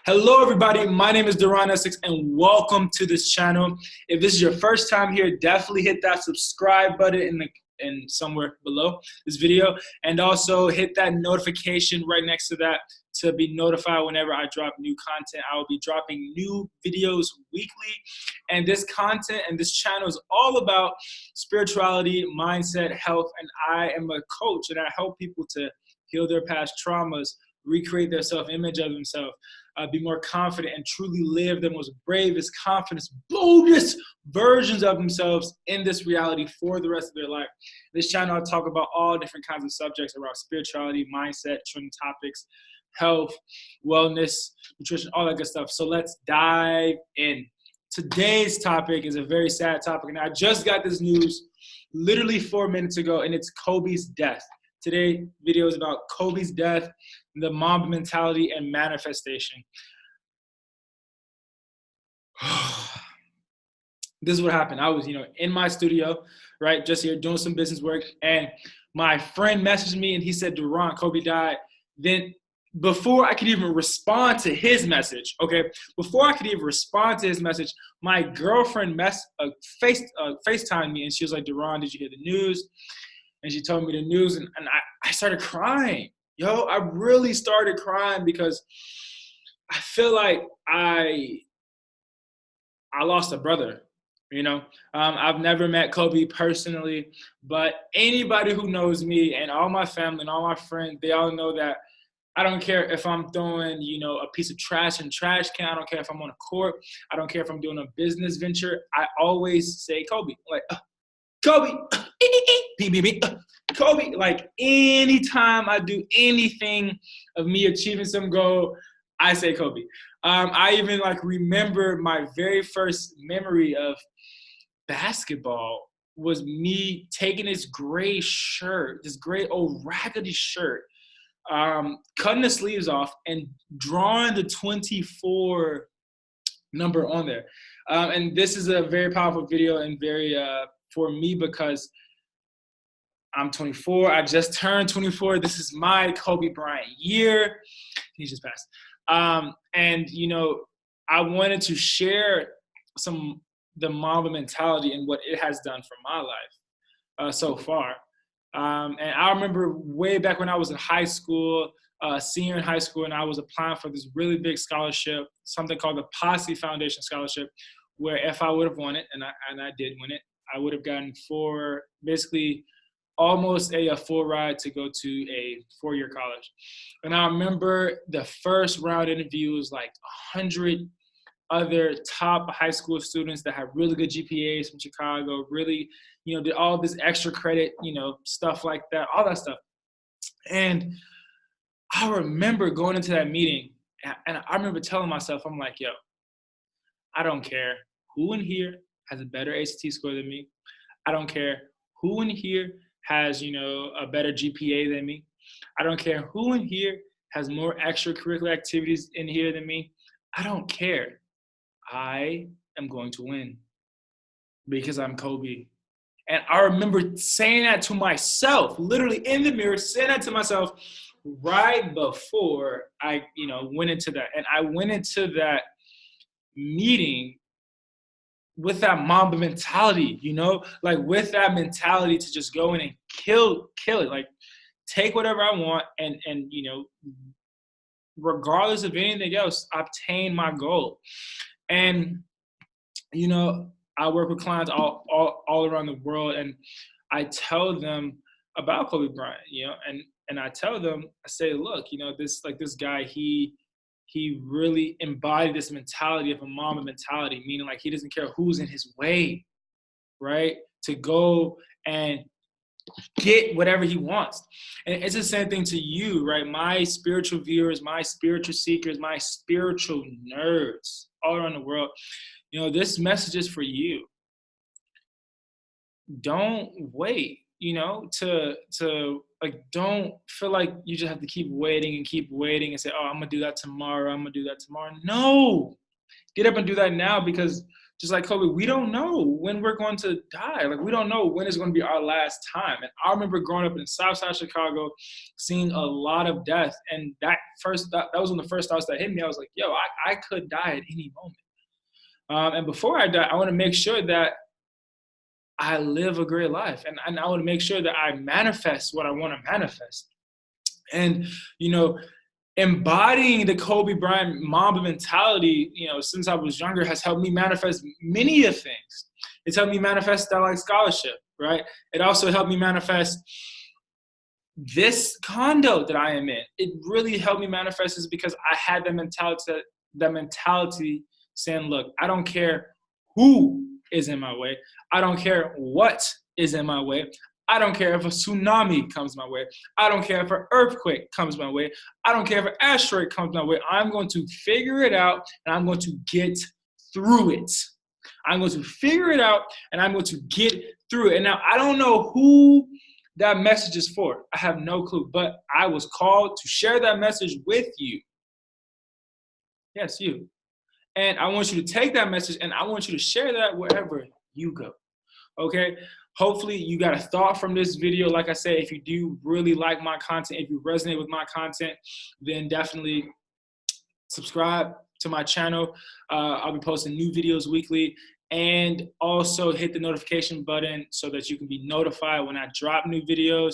Hello, everybody. My name is Duran Essex, and welcome to this channel. If this is your first time here, definitely hit that subscribe button in somewhere below this video, and also hit that notification right next to that to be notified whenever I drop new content. I will be dropping new videos weekly, and this content and this channel is all about spirituality, mindset, health, and I am a coach, and I help people to heal their past traumas, recreate their self-image of themselves, be more confident, and truly live the most bravest, confident, boldest versions of themselves in this reality for the rest of their life. This channel, I talk about all different kinds of subjects around spirituality, mindset, trending topics, health, wellness, nutrition, all that good stuff. So let's dive in. Today's topic is a very sad topic, and I just got this news literally 4 minutes ago, and it's Kobe's death. Today's video is about Kobe's death, the Mamba mentality, and manifestation. This is what happened. I was, in my studio, right, just here doing some business work, and my friend messaged me, and he said, "Duran, Kobe died." Then before I could even respond to his message, my girlfriend FaceTimed me, and she was like, "Duran, did you hear the news?" And she told me the news, and I started crying. I really started crying because I feel like I lost a brother, I've never met Kobe personally, but anybody who knows me and all my family and all my friends, they all know that I don't care if I'm throwing, a piece of trash in trash can. I don't care if I'm on a court. I don't care if I'm doing a business venture. I always say Kobe. Like, Kobe, Kobe. Like, anytime I do anything of me achieving some goal, I say Kobe. I even remember my very first memory of basketball was me taking this gray shirt, this gray old raggedy shirt, cutting the sleeves off and drawing the 24 number on there. And this is a very powerful video and very for me because I'm 24. I just turned 24. This is my Kobe Bryant year. He just passed. And I wanted to share the Mamba mentality and what it has done for my life so far. And I remember way back when I was in high school, senior in high school, and I was applying for this really big scholarship, something called the Posse Foundation Scholarship, where if I would have won it, and I did win it, I would have gotten basically almost a full ride to go to a 4-year college. And I remember the first round interview was like 100 other top high school students that had really good GPAs from Chicago, really, did all this extra credit, stuff like that, all that stuff. And I remember going into that meeting, and I remember telling myself, I'm like, yo, I don't care who in here has a better ACT score than me. I don't care who in here has, a better GPA than me. I don't care who in here has more extracurricular activities in here than me. I don't care. I am going to win because I'm Kobe. And I remember saying that to myself, literally in the mirror, saying that to myself right before I, went into that. And I went into that meeting with that Mamba mentality, with that mentality to just go in and kill it, like take whatever I want and regardless of anything else, obtain my goal. And, I work with clients all around the world, and I tell them about Kobe Bryant, and I tell them, I say, look, this guy, he really embodied this mentality of a Mamba mentality, meaning he doesn't care who's in his way, right? To go and get whatever he wants. And it's the same thing to you, right? My spiritual viewers, my spiritual seekers, my spiritual nerds all around the world, this message is for you. Don't wait, don't feel like you just have to keep waiting and say, oh, I'm gonna do that tomorrow. No, Get up and do that now, because just like Kobe, we don't know when we're going to die. Like, we don't know when it's going to be our last time. And I remember growing up in Southside Chicago, seeing a lot of death. And that was one of the first thoughts that hit me. I was like, yo, I could die at any moment. And before I die, I want to make sure that I live a great life. And I want to make sure that I manifest what I want to manifest. And, you know, embodying the Kobe Bryant Mamba mentality, you know, since I was younger, has helped me manifest many of things. It's helped me manifest that like scholarship, right? It also helped me manifest this condo that I am in. It really helped me manifest is because I had that mentality saying, look, I don't care who is in my way. I don't care what is in my way. I don't care if a tsunami comes my way. I don't care if an earthquake comes my way. I don't care if an asteroid comes my way. I'm going to figure it out, and I'm going to get through it. I'm going to figure it out, and I'm going to get through it. And now I don't know who that message is for. I have no clue, but I was called to share that message with you. Yes, you. And I want you to take that message, and I want you to share that wherever you go. Okay? Hopefully you got a thought from this video. Like I said, if you do really like my content, if you resonate with my content, then definitely subscribe to my channel. I'll be posting new videos weekly, and also hit the notification button so that you can be notified when I drop new videos.